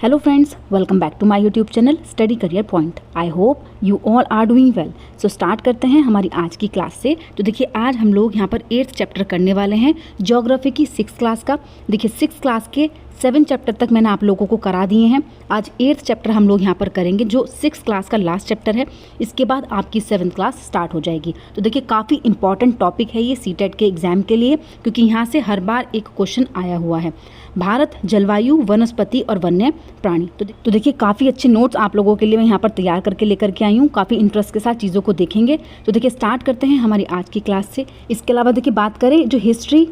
Hello friends, welcome back to my YouTube channel Study Career Point. I hope you all are doing well. So start करते हैं हमारी आज की class से। तो देखिए आज हम लोग यहाँ पर 8th चैप्टर करने वाले हैं ज्योग्राफी की 6th क्लास का। देखिए 6th क्लास के 7 चैप्टर तक मैंने आप लोगों को करा दिए हैं। आज 8th चैप्टर हम लोग यहाँ पर करेंगे जो 6th क्लास का लास्ट चैप्टर है। इसके बाद आपकी 7th क्लास स्टार्ट हो जाएगी। तो देखिए काफ़ी इंपॉर्टेंट टॉपिक है ये सीटेट के एग्ज़ाम के लिए, क्योंकि यहाँ से हर बार एक क्वेश्चन आया हुआ है। भारत, जलवायु, वनस्पति और वन्य प्राणी। तो देखिए काफ़ी अच्छे नोट्स आप लोगों के लिए मैं यहाँ पर तैयार करके लेकर के आई हूँ। काफ़ी इंटरेस्ट के साथ चीज़ों को देखेंगे। तो देखिए स्टार्ट करते हैं हमारी आज की क्लास से। इसके अलावा देखिए बात करें जो हिस्ट्री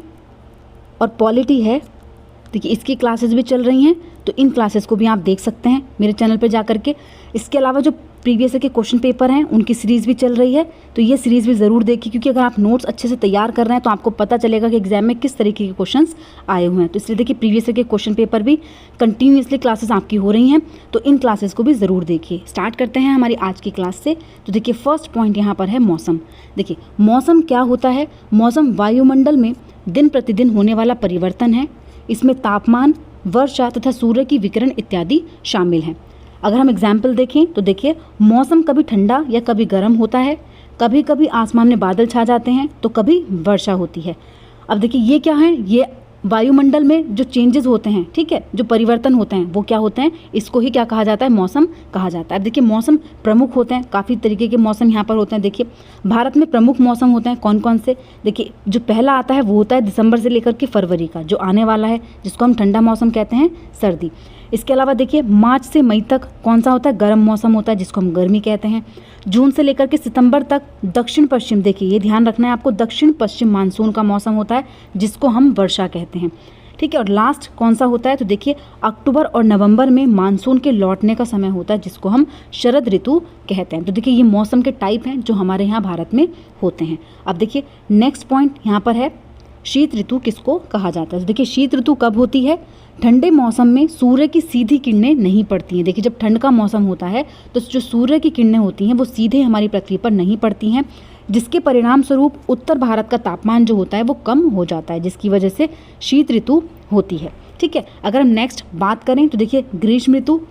और पॉलिटी है, देखिए इसकी क्लासेस भी चल रही हैं, तो इन क्लासेस को भी आप देख सकते हैं मेरे चैनल पे जा करके। इसके अलावा जो प्रीवियस के क्वेश्चन पेपर हैं उनकी सीरीज़ भी चल रही है, तो ये सीरीज़ भी ज़रूर देखिए, क्योंकि अगर आप नोट्स अच्छे से तैयार कर रहे हैं तो आपको पता चलेगा कि एग्जाम में किस तरीके के क्वेश्चंस आए हुए हैं। तो इसलिए देखिए प्रीवियस के क्वेश्चन पेपर भी कंटिन्यूसली क्लासेस आपकी हो रही हैं, तो इन क्लासेस को भी ज़रूर देखिए। स्टार्ट करते हैं हमारी आज की क्लास से। तो देखिए फर्स्ट पॉइंट यहाँ पर है मौसम। देखिए मौसम क्या होता है? मौसम वायुमंडल में दिन प्रतिदिन होने वाला परिवर्तन है। इसमें तापमान, वर्षा तथा सूर्य की विकिरण इत्यादि शामिल हैं। अगर हम एग्जाम्पल देखें तो देखिए मौसम कभी ठंडा या कभी गर्म होता है, कभी कभी आसमान में बादल छा जाते हैं तो कभी वर्षा होती है। अब देखिए ये क्या है, ये वायुमंडल में जो चेंजेस होते हैं, ठीक है, जो परिवर्तन होते हैं वो क्या होते हैं, इसको ही क्या कहा जाता है? मौसम कहा जाता है। अब देखिए मौसम प्रमुख होते हैं, काफ़ी तरीके के मौसम यहाँ पर होते हैं। देखिए भारत में प्रमुख मौसम होते हैं कौन कौन से? देखिए जो पहला आता है वो होता है दिसंबर से लेकर के फरवरी का, जो आने वाला है, जिसको हम ठंडा मौसम कहते हैं, सर्दी। इसके अलावा देखिए मार्च से मई तक कौन सा होता है? गर्म मौसम होता है, जिसको हम गर्मी कहते हैं। जून से लेकर के सितंबर तक दक्षिण पश्चिम, देखिए ये ध्यान रखना है आपको, दक्षिण पश्चिम मानसून का मौसम होता है, जिसको हम वर्षा कहते हैं, ठीक है। और लास्ट कौन सा होता है? तो देखिए अक्टूबर और नवंबर में मानसून के लौटने का समय होता है, जिसको हम शरद ऋतु कहते हैं। तो देखिए ये मौसम के टाइप हैं जो हमारे यहाँ भारत में होते हैं। अब देखिए नेक्स्ट पॉइंट यहाँ पर है शीत ऋतु किसको कहा जाता है? तो देखिए शीत ऋतु कब होती है? ठंडे मौसम में सूर्य की सीधी किरणें नहीं पड़ती हैं। देखिए जब ठंड का मौसम होता है तो जो सूर्य की किरणें होती हैं वो सीधे हमारी पृथ्वी पर नहीं पड़ती हैं, जिसके परिणाम स्वरूप उत्तर भारत का तापमान जो होता है वो कम हो जाता है, जिसकी वजह से शीत ऋतु होती है, ठीक है। अगर हम नेक्स्ट बात करें तो देखिए ग्रीष्म ऋतु।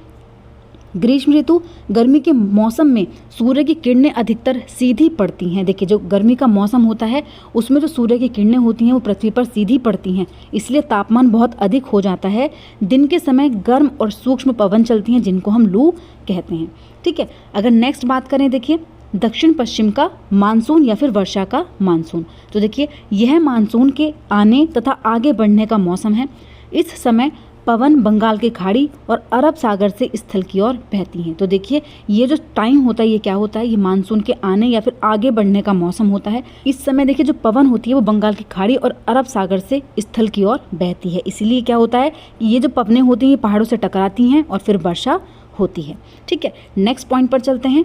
ग्रीष्म ऋतु गर्मी के मौसम में सूर्य की किरणें अधिकतर सीधी पड़ती हैं। देखिए जो गर्मी का मौसम होता है उसमें जो सूर्य की किरणें होती हैं वो पृथ्वी पर सीधी पड़ती हैं, इसलिए तापमान बहुत अधिक हो जाता है। दिन के समय गर्म और सूक्ष्म पवन चलती हैं, जिनको हम लू कहते हैं, ठीक है। अगर नेक्स्ट बात करें देखिए दक्षिण पश्चिम का मानसून या फिर वर्षा का मानसून। तो देखिए यह मानसून के आने तथा आगे बढ़ने का मौसम है। इस समय पवन बंगाल की खाड़ी और अरब सागर से स्थल की ओर बहती हैं। तो देखिए ये जो टाइम होता है ये क्या होता है? ये मानसून के आने या फिर आगे बढ़ने का मौसम होता है। इस समय देखिए जो पवन होती है वो बंगाल की खाड़ी और अरब सागर से स्थल की ओर बहती है, इसलिए क्या होता है, ये जो पवनें होती हैं ये पहाड़ों से टकराती हैं और फिर वर्षा होती है, ठीक है। नेक्स्ट पॉइंट पर चलते हैं।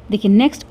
देखिए नेक्स्ट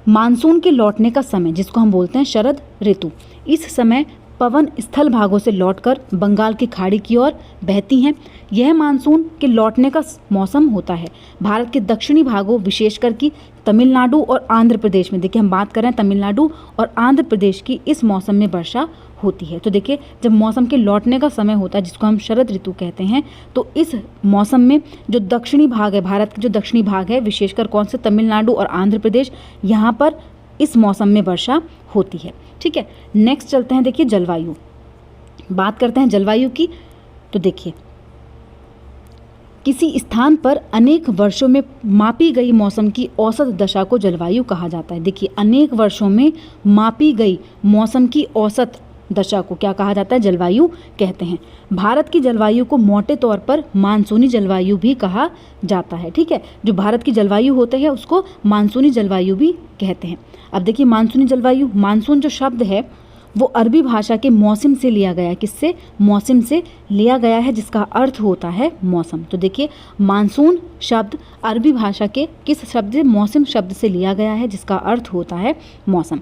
मानसून के लौटने का समय, जिसको हम बोलते हैं शरद ऋतु। इस समय पवन स्थल भागों से लौटकर बंगाल की खाड़ी की ओर बहती हैं। यह मानसून के लौटने का मौसम होता है। भारत के दक्षिणी भागों विशेषकर कि तमिलनाडु और आंध्र प्रदेश में, देखिए हम बात करें तमिलनाडु और आंध्र प्रदेश की, इस मौसम में वर्षा होती है। तो देखिए जब मौसम के लौटने का समय होता है, जिसको हम शरद ऋतु कहते हैं, तो इस मौसम में जो दक्षिणी भाग है, भारत के जो दक्षिणी भाग है, विशेषकर कौन से? तमिलनाडु और आंध्र प्रदेश, यहाँ पर इस मौसम में वर्षा होती है, ठीक है। नेक्स्ट चलते हैं देखिए जलवायु। बात करते हैं जलवायु की। तो देखिए किसी स्थान पर अनेक वर्षों में मापी गई मौसम की औसत दशा को जलवायु कहा जाता है। देखिए अनेक वर्षों में मापी गई मौसम की औसत दशा को क्या कहा जाता है? जलवायु कहते हैं। भारत की जलवायु को मोटे तौर पर मानसूनी जलवायु भी कहा जाता है, ठीक है। जो भारत की जलवायु होती है उसको मानसूनी जलवायु भी कहते हैं। अब देखिए मानसूनी जलवायु, मानसून जो शब्द है वो अरबी भाषा के मौसम से लिया गया है। किससे? मौसम से लिया गया है, जिसका अर्थ होता है मौसम। तो देखिए मानसून शब्द अरबी भाषा के किस शब्द से? मौसम शब्द से लिया गया है, जिसका अर्थ होता है मौसम।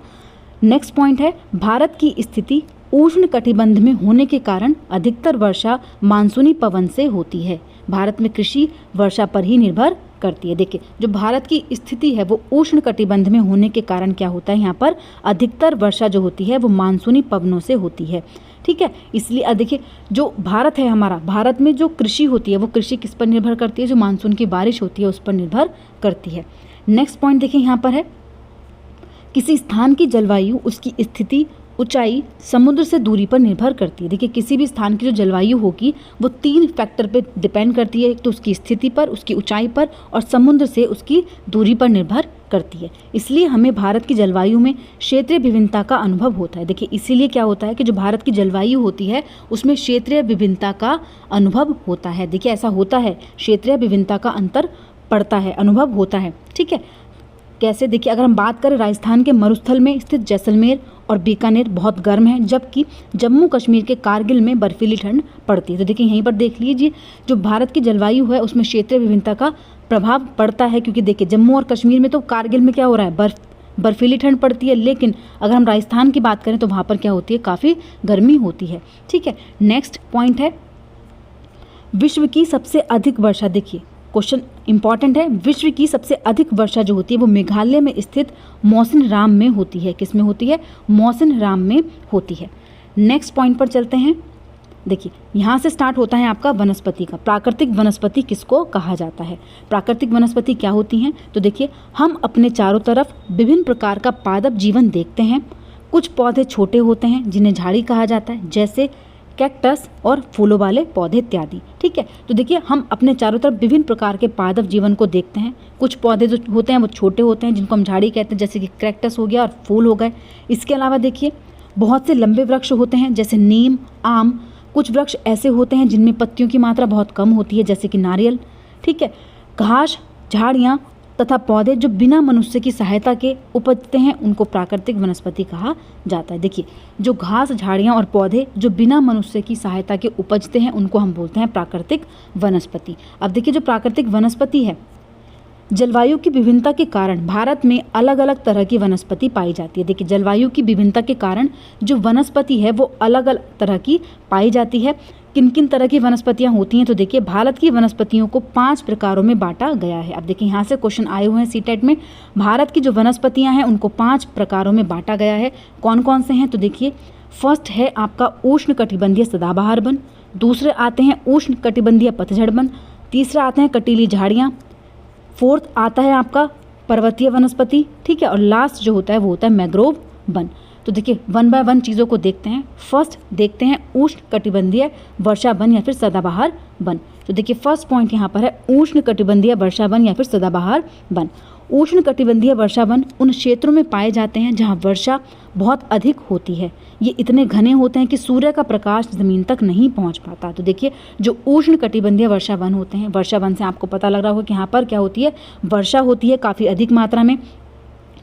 नेक्स्ट पॉइंट है भारत की स्थिति उष्ण कटिबंध में होने के कारण अधिकतर वर्षा मानसूनी पवन से होती है। भारत में कृषि वर्षा पर ही निर्भर करती है। देखिए जो भारत की स्थिति है वो उष्ण कटिबंध में होने के कारण क्या होता है, यहाँ पर अधिकतर वर्षा जो होती है वो मानसूनी पवनों से होती है। ठीक है, इसलिए देखिए जो भारत है हमारा, भारत में जो कृषि होती है वो कृषि किस पर निर्भर करती है, जो मानसून की बारिश होती है उस पर निर्भर करती है। नेक्स्ट पॉइंट देखिए यहाँ पर है, किसी स्थान की जलवायु उसकी स्थिति, ऊंचाई, समुद्र से दूरी पर निर्भर करती है। देखिए किसी भी स्थान की जो जलवायु होगी वो 3 फैक्टर पे डिपेंड करती है, एक तो उसकी स्थिति पर, उसकी ऊंचाई पर और समुद्र से उसकी दूरी पर निर्भर करती है। इसलिए हमें भारत की जलवायु में क्षेत्रीय विभिन्नता का अनुभव होता है। देखिए इसीलिए क्या होता है कि जो भारत की जलवायु होती है उसमें क्षेत्रीय विभिन्नता का अनुभव होता है। देखिए ऐसा होता है, क्षेत्रीय विभिन्नता का अंतर पड़ता है, अनुभव होता है। ठीक है, कैसे, देखिए अगर हम बात करें राजस्थान के मरुस्थल में स्थित जैसलमेर और बीकानेर बहुत गर्म है, जबकि जम्मू कश्मीर के कारगिल में बर्फीली ठंड पड़ती है। तो देखिए यहीं पर देख लीजिए जो भारत की जलवायु है उसमें क्षेत्रीय विभिन्नता का प्रभाव पड़ता है, क्योंकि देखिए जम्मू और कश्मीर में तो कारगिल में क्या हो रहा है, बर्फीली ठंड पड़ती है, लेकिन अगर हम राजस्थान की बात करें तो वहाँ पर क्या होती है, काफ़ी गर्मी होती है। ठीक है, नेक्स्ट पॉइंट है विश्व की सबसे अधिक वर्षा। देखिए क्वेश्चन इंपॉर्टेंट है, विश्व की सबसे अधिक वर्षा जो होती है वो मेघालय में स्थित मौसिनराम में होती है। किस में होती है, मौसिनराम में होती है। नेक्स्ट पॉइंट पर चलते हैं। देखिए यहाँ से स्टार्ट होता है आपका वनस्पति का, प्राकृतिक वनस्पति किसको कहा जाता है, प्राकृतिक वनस्पति क्या होती हैं। तो देखिए हम अपने चारों तरफ विभिन्न प्रकार का पादप जीवन देखते हैं। कुछ पौधे छोटे होते हैं जिन्हें झाड़ी कहा जाता है, जैसे कैक्टस और फूलों वाले पौधे इत्यादि। ठीक है, तो देखिए हम अपने चारों तरफ विभिन्न प्रकार के पादप जीवन को देखते हैं। कुछ पौधे जो होते हैं वो छोटे होते हैं जिनको हम झाड़ी कहते हैं, जैसे कि कैक्टस हो गया और फूल हो गए। इसके अलावा देखिए बहुत से लंबे वृक्ष होते हैं जैसे नीम, आम। कुछ वृक्ष ऐसे होते हैं जिनमें पत्तियों की मात्रा बहुत कम होती है, जैसे कि नारियल। ठीक है, घास, झाड़ियाँ तथा पौधे जो बिना मनुष्य की सहायता के उपजते हैं उनको प्राकृतिक वनस्पति कहा जाता है। देखिए जो घास, झाड़ियाँ और पौधे जो बिना मनुष्य की सहायता के उपजते हैं उनको हम बोलते हैं प्राकृतिक वनस्पति। अब देखिए जो प्राकृतिक वनस्पति है, जलवायु की विभिन्नता के कारण भारत में अलग अलग तरह की वनस्पति पाई जाती है। देखिए जलवायु की विभिन्नता के कारण जो वनस्पति है वो अलग अलग तरह की पाई जाती है। किन किन तरह की वनस्पतियां होती हैं, तो देखिए भारत की वनस्पतियों को 5 प्रकारों में बांटा गया है। अब देखिए यहाँ से क्वेश्चन आए हुए हैं सीटेट में, भारत की जो वनस्पतियां हैं उनको 5 प्रकारों में बांटा गया है। कौन कौन से हैं, तो देखिए फर्स्ट है आपका उष्ण कटिबंधीय सदाबहार वन, दूसरे आते हैं उष्ण कटिबंधीय पतझड़ वन, तीसरा आते हैं कटीली झाड़ियाँ, फोर्थ आता है आपका पर्वतीय वनस्पति। ठीक है, और लास्ट जो होता है वो होता है मैंग्रोव वन। तो देखिए 1 बाय 1 चीज़ों को देखते हैं। फर्स्ट देखते हैं उष्ण कटिबंधीय वर्षा वन या फिर सदाबहार वन। तो देखिए फर्स्ट पॉइंट यहाँ पर है उष्ण कटिबंधीय वर्षा वन या फिर सदाबहार वन। उष्ण कटिबंधीय वर्षा वन उन क्षेत्रों में पाए जाते हैं जहाँ वर्षा बहुत अधिक होती है। ये इतने घने होते हैं कि सूर्य का प्रकाश ज़मीन तक नहीं पहुँच पाता। तो देखिए जो उष्ण कटिबंधीय वर्षा वन होते हैं, वर्षा वन से आपको पता लग रहा होगा कि यहाँ पर क्या होती है, वर्षा होती है काफ़ी अधिक मात्रा में।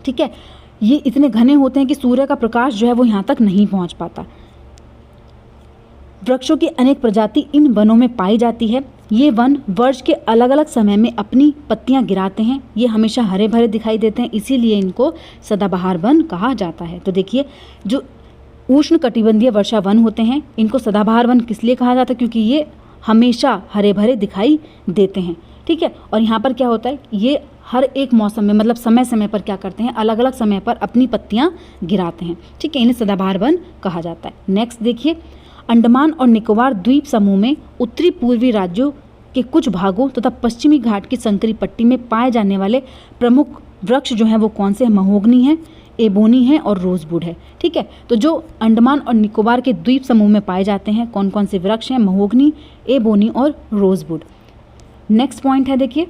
ठीक है, ये इतने घने होते हैं कि सूर्य का प्रकाश जो है वो यहाँ तक नहीं पहुँच पाता। वृक्षों की अनेक प्रजाति इन वनों में पाई जाती है। ये वन वर्ष के अलग अलग समय में अपनी पत्तियां गिराते हैं। ये हमेशा हरे भरे दिखाई देते हैं, इसीलिए इनको सदाबहार वन कहा जाता है। तो देखिए जो उष्ण कटिबंधीय वर्षा वन होते हैं इनको सदाबहार वन किस लिए कहा जाता है, क्योंकि ये हमेशा हरे भरे दिखाई देते हैं। ठीक है, और यहाँ पर क्या होता है, ये हर एक मौसम में मतलब समय समय पर क्या करते हैं, अलग अलग समय पर अपनी पत्तियां गिराते हैं। ठीक है, इन्हें सदाबहार वन कहा जाता है। नेक्स्ट देखिए अंडमान और निकोबार द्वीप समूह में उत्तरी पूर्वी राज्यों के कुछ भागों तथा पश्चिमी घाट की संकरी पट्टी में पाए जाने वाले प्रमुख वृक्ष जो हैं वो कौन से हैं, महोगनी है, एबोनी है और रोजवुड है। ठीक है, तो जो अंडमान और निकोबार के द्वीप समूह में पाए जाते हैं कौन कौन से वृक्ष हैं, महोगनी, एबोनी और रोजवुड। नेक्स्ट पॉइंट है देखिए,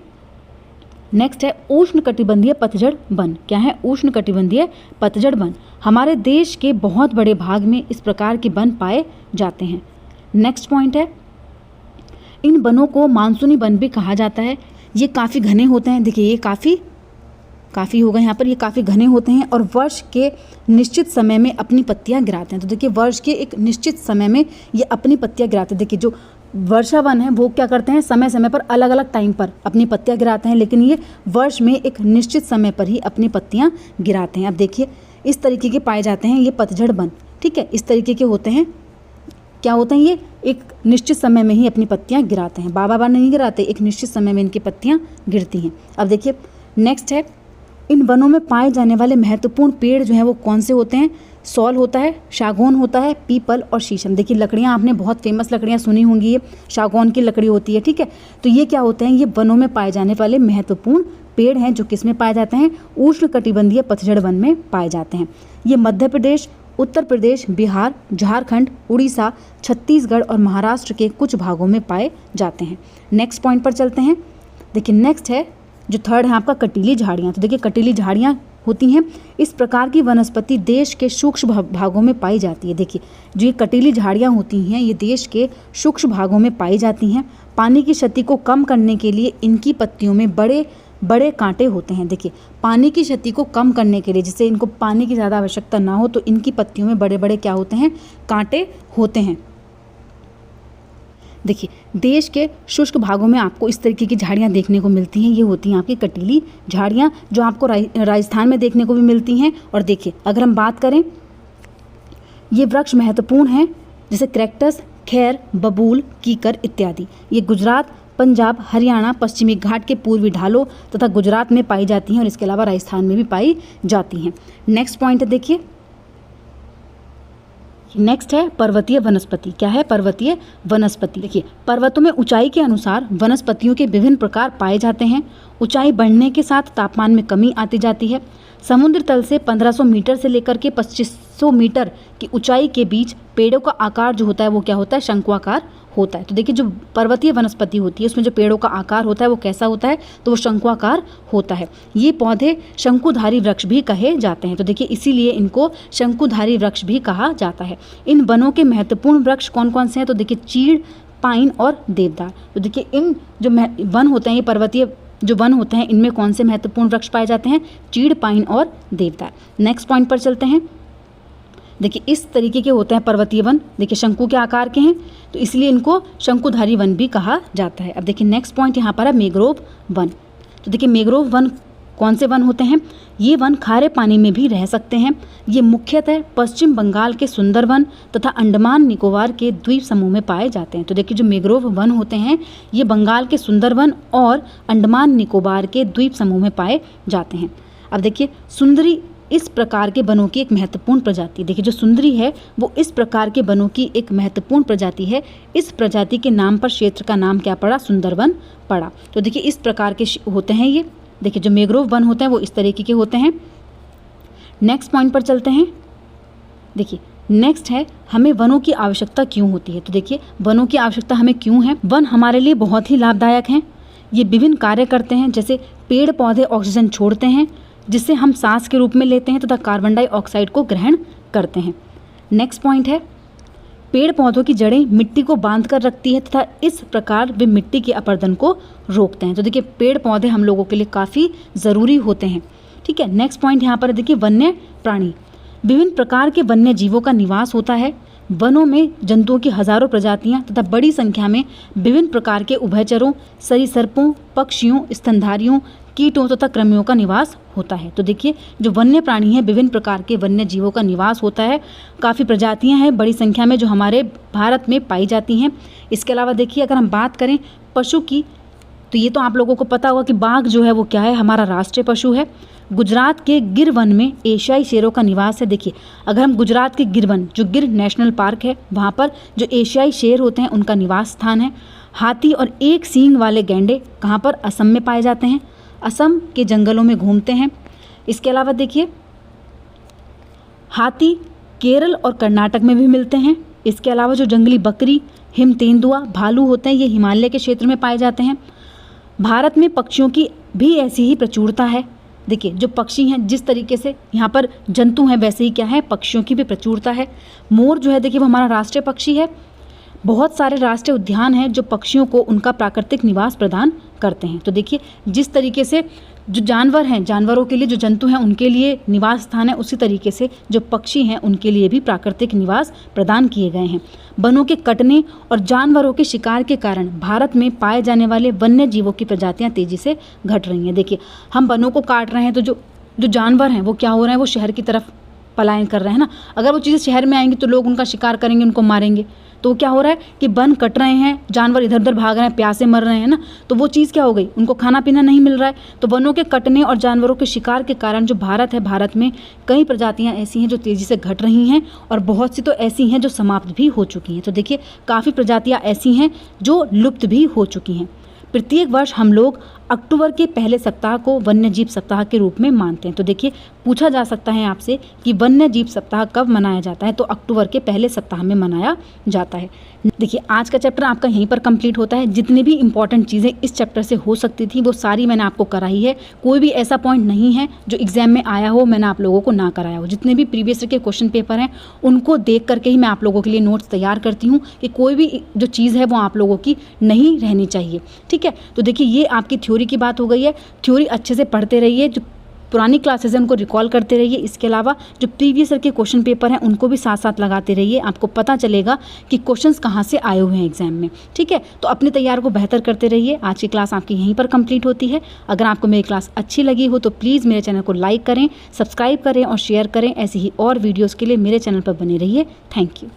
नेक्स्ट है उष्ण कटिबंधीय पतझड़ वन। क्या है, उष्ण कटिबंधीय पतझड़ वन। हमारे देश के बहुत बड़े भाग में इस प्रकार के वन पाए जाते हैं। नेक्स्ट पॉइंट है इन वनों को मानसूनी वन भी कहा जाता है। ये काफ़ी घने होते हैं। देखिए ये काफ़ी होगा यहाँ पर, ये काफ़ी घने होते हैं और वर्ष के निश्चित समय में अपनी पत्तियाँ गिराते हैं। तो देखिए वर्ष के एक निश्चित समय में ये अपनी पत्तियाँ गिराते हैं। देखिए जो वर्षा वन है वो क्या करते हैं, समय समय पर अलग अलग टाइम पर अपनी पत्तियां गिराते हैं, लेकिन ये वर्ष में एक निश्चित समय पर ही अपनी पत्तियां गिराते हैं। अब देखिए इस तरीके के पाए जाते हैं ये पतझड़ वन। ठीक है, इस तरीके के होते हैं क्या होता है, ये एक निश्चित समय में ही अपनी पत्तियां गिराते हैं, बार बार नहीं गिराते, एक निश्चित समय में इनकी पत्तियां गिरती हैं। अब देखिए नेक्स्ट है, इन वनों में पाए जाने वाले महत्वपूर्ण पेड़ जो हैं वो कौन से होते हैं? सौल होता है, सागौन होता है, पीपल और शीशम। देखिए लकड़ियाँ आपने बहुत फेमस लकड़ियाँ सुनी होंगी, ये सागौन की लकड़ी होती है, ठीक है। तो ये क्या होते हैं, ये वनों में पाए जाने वाले महत्वपूर्ण पेड़ हैं जो किस में पाए जाते हैं? उष्णकटिबंधीय पतझड़ वन में पाए जाते हैं। ये मध्य प्रदेश, उत्तर प्रदेश, बिहार, झारखंड, उड़ीसा, छत्तीसगढ़ और महाराष्ट्र के कुछ भागों में पाए जाते हैं। नेक्स्ट पॉइंट पर चलते हैं। देखिए नेक्स्ट है जो थर्ड है आपका कटीली झाड़ियाँ। तो देखिए कटीली झाड़ियाँ होती हैं, इस प्रकार की वनस्पति देश के सूक्ष्म भागों में पाई जाती है। देखिए जो ये कटीली झाड़ियाँ होती हैं ये देश के सूक्ष्म भागों में पाई जाती हैं। पानी की क्षति को कम करने के लिए इनकी पत्तियों में बड़े बड़े कांटे होते हैं। देखिए पानी की क्षति को कम करने के लिए, जिससे इनको पानी की ज़्यादा आवश्यकता ना हो, तो इनकी पत्तियों में बड़े बड़े क्या होते हैं? कांटे होते हैं। देखिए देश के शुष्क भागों में आपको इस तरीके की झाड़ियाँ देखने को मिलती हैं, ये होती हैं आपकी कटीली झाड़ियाँ, जो आपको राजस्थान में देखने को भी मिलती हैं। और देखिए अगर हम बात करें, ये वृक्ष महत्वपूर्ण हैं, जैसे कैक्टस, खैर, बबूल, कीकर इत्यादि। ये गुजरात, पंजाब, हरियाणा, पश्चिमी घाट के पूर्वी ढालों तथा गुजरात में पाई जाती हैं और इसके अलावा राजस्थान में भी पाई जाती हैं। नेक्स्ट पॉइंट है, देखिए नेक्स्ट है पर्वतीय वनस्पति। क्या है? पर्वतीय वनस्पति। देखिए पर्वतों में ऊंचाई के अनुसार वनस्पतियों के विभिन्न प्रकार पाए जाते हैं। ऊंचाई बढ़ने के साथ तापमान में कमी आती जाती है। समुद्र तल से 1500 मीटर से लेकर के 2500 मीटर की ऊंचाई के बीच पेड़ों का आकार जो होता है वो क्या होता है? शंकुआकार होता है। तो देखिए जो पर्वतीय वनस्पति होती है उसमें जो पेड़ों का आकार होता है वो कैसा होता है? तो वो शंकुआकार होता है। ये पौधे शंकुधारी वृक्ष भी कहे जाते हैं। तो देखिए इसीलिए इनको शंकुधारी वृक्ष भी कहा जाता है। इन वनों के महत्वपूर्ण वृक्ष कौन कौन से हैं? तो देखिए चीड़, पाइन और देवदार। तो देखिए इन जो वन होते हैं, ये पर्वतीय जो वन होते हैं, इनमें कौन से महत्वपूर्ण वृक्ष पाए जाते हैं? चीड़, पाइन और देवदार। नेक्स्ट पॉइंट पर चलते हैं। देखिए इस तरीके के होते हैं पर्वतीय वन, देखिए शंकु के आकार के हैं, तो इसलिए इनको शंकुधारी वन भी कहा जाता है। अब देखिए नेक्स्ट पॉइंट यहाँ पर है मैंग्रोव वन। तो देखिए मैंग्रोव वन कौन से वन होते हैं? ये वन खारे पानी में भी रह सकते हैं। ये मुख्यतः पश्चिम बंगाल के सुंदरवन तथा अंडमान निकोबार के द्वीप समूह में पाए जाते हैं। तो देखिए जो मैंग्रोव वन होते हैं ये बंगाल के सुंदरवन और अंडमान निकोबार के द्वीप समूह में पाए जाते हैं। अब देखिए सुंदरी इस प्रकार के वनों की एक महत्वपूर्ण प्रजाति। देखिए जो सुंदरी है वो इस प्रकार के वनों की एक महत्वपूर्ण प्रजाति है। इस प्रजाति के नाम पर क्षेत्र का नाम क्या पड़ा? सुंदरवन पड़ा। तो देखिए इस प्रकार के होते हैं ये। देखिए जो मैंग्रोव वन होते हैं वो इस तरीके के होते हैं। नेक्स्ट पॉइंट पर चलते हैं। देखिए नेक्स्ट है हमें वनों की आवश्यकता क्यों होती है? तो देखिए वनों की आवश्यकता हमें क्यों है? वन हमारे लिए बहुत ही लाभदायक हैं। ये विभिन्न कार्य करते हैं, जैसे पेड़ पौधे ऑक्सीजन छोड़ते हैं जिससे हम सांस के रूप में लेते हैं तथा कार्बन डाइऑक्साइड को ग्रहण करते हैं। नेक्स्ट पॉइंट है पेड़ पौधों की जड़ें मिट्टी को बांध कर रखती है तथा इस प्रकार वे मिट्टी के अपरदन को रोकते हैं। तो देखिए पेड़ पौधे हम लोगों के लिए काफ़ी ज़रूरी होते हैं, ठीक है। नेक्स्ट पॉइंट यहाँ पर देखिए वन्य प्राणी। विभिन्न प्रकार के वन्य जीवों का निवास होता है। वनों में जंतुओं की हजारों प्रजातियां तथा बड़ी संख्या में विभिन्न प्रकार के उभयचरों, सरीसृपों, पक्षियों, स्तनधारियों, कीटों तथा कृमियों का निवास होता है। तो देखिए जो वन्य प्राणी हैं, विभिन्न प्रकार के वन्य जीवों का निवास होता है। काफ़ी प्रजातियां हैं बड़ी संख्या में जो हमारे भारत में पाई जाती हैं। इसके अलावा देखिए अगर हम बात करें पशु की, तो ये तो आप लोगों को पता होगा कि बाघ जो है वो क्या है? हमारा राष्ट्रीय पशु है। गुजरात के गिर वन में एशियाई शेरों का निवास है। देखिए अगर हम गुजरात के गिर वन, जो गिर नेशनल पार्क है, वहाँ पर जो एशियाई शेर होते हैं उनका निवास स्थान है। हाथी और एक सींग वाले गैंडे कहाँ पर? असम में पाए जाते हैं। असम के जंगलों में घूमते हैं। इसके अलावा देखिए हाथी केरल और कर्नाटक में भी मिलते हैं। इसके अलावा जो जंगली बकरी, हिम तेंदुआ, भालू होते हैं ये हिमालय के क्षेत्र में पाए जाते हैं। भारत में पक्षियों की भी ऐसी ही प्रचुरता है। देखिए जो पक्षी हैं, जिस तरीके से यहाँ पर जंतु हैं वैसे ही क्या है? पक्षियों की भी प्रचुरता है। मोर जो है देखिए वो हमारा राष्ट्रीय पक्षी है। बहुत सारे राष्ट्रीय उद्यान हैं जो पक्षियों को उनका प्राकृतिक निवास प्रदान करते हैं। तो देखिए जिस तरीके से जो जानवर हैं, जानवरों के लिए, जो जंतु हैं उनके लिए निवास स्थान है, उसी तरीके से जो पक्षी हैं उनके लिए भी प्राकृतिक निवास प्रदान किए गए हैं। वनों के कटने और जानवरों के शिकार के कारण भारत में पाए जाने वाले वन्य जीवों की प्रजातियां तेजी से घट रही हैं। देखिए हम वनों को काट रहे हैं तो जो जानवर हैं वो क्या हो रहे हैं? वो शहर की तरफ पलायन कर रहे हैं ना। अगर वो चीज़ें शहर में आएंगी तो लोग उनका शिकार करेंगे, उनको मारेंगे। तो क्या हो रहा है कि वन कट रहे हैं, जानवर इधर उधर भाग रहे हैं, प्यासे मर रहे हैं ना, तो वो चीज़ क्या हो गई, उनको खाना पीना नहीं मिल रहा है। तो वनों के कटने और जानवरों के शिकार के कारण जो भारत है, भारत में कई प्रजातियां ऐसी हैं जो तेज़ी से घट रही हैं और बहुत सी तो ऐसी हैं जो समाप्त भी हो चुकी हैं। तो देखिए काफ़ी प्रजातियां ऐसी हैं जो लुप्त भी हो चुकी हैं। प्रत्येक वर्ष हम लोग अक्टूबर के पहले सप्ताह को वन्य जीव सप्ताह के रूप में मानते हैं। तो देखिए पूछा जा सकता है आपसे कि वन्य जीव सप्ताह कब मनाया जाता है, तो अक्टूबर के पहले सप्ताह में मनाया जाता है। देखिए आज का चैप्टर आपका यहीं पर कंप्लीट होता है। जितनी भी इंपॉर्टेंट चीज़ें इस चैप्टर से हो सकती थी वो सारी मैंने आपको कराई है। कोई भी ऐसा पॉइंट नहीं है जो एग्जाम में आया हो मैंने आप लोगों को ना कराया हो। जितने भी प्रीवियस ईयर के क्वेश्चन पेपर हैं उनको देख करके ही मैं आप लोगों के लिए नोट्स तैयार करती हूँ कि कोई भी जो चीज़ है वो आप लोगों की नहीं रहनी चाहिए। ठीक है, तो देखिए ये आपकी थ्योरी की बात हो गई है। थ्योरी अच्छे से पढ़ते रहिए, जो पुरानी क्लासेस हैं उनको रिकॉल करते रहिए। इसके अलावा जो प्रीवियस ईयर के क्वेश्चन पेपर हैं उनको भी साथ साथ लगाते रहिए। आपको पता चलेगा कि क्वेश्चंस कहाँ से आए हुए हैं एग्जाम में। ठीक है, तो अपनी तैयारी को बेहतर करते रहिए। आज की क्लास आपकी यहीं पर कंप्लीट होती है। अगर आपको मेरी क्लास अच्छी लगी हो तो प्लीज़ मेरे चैनल को लाइक करें, सब्सक्राइब करें और शेयर करें। ऐसी ही और वीडियोज़ के लिए मेरे चैनल पर बने रहिए। Thank you.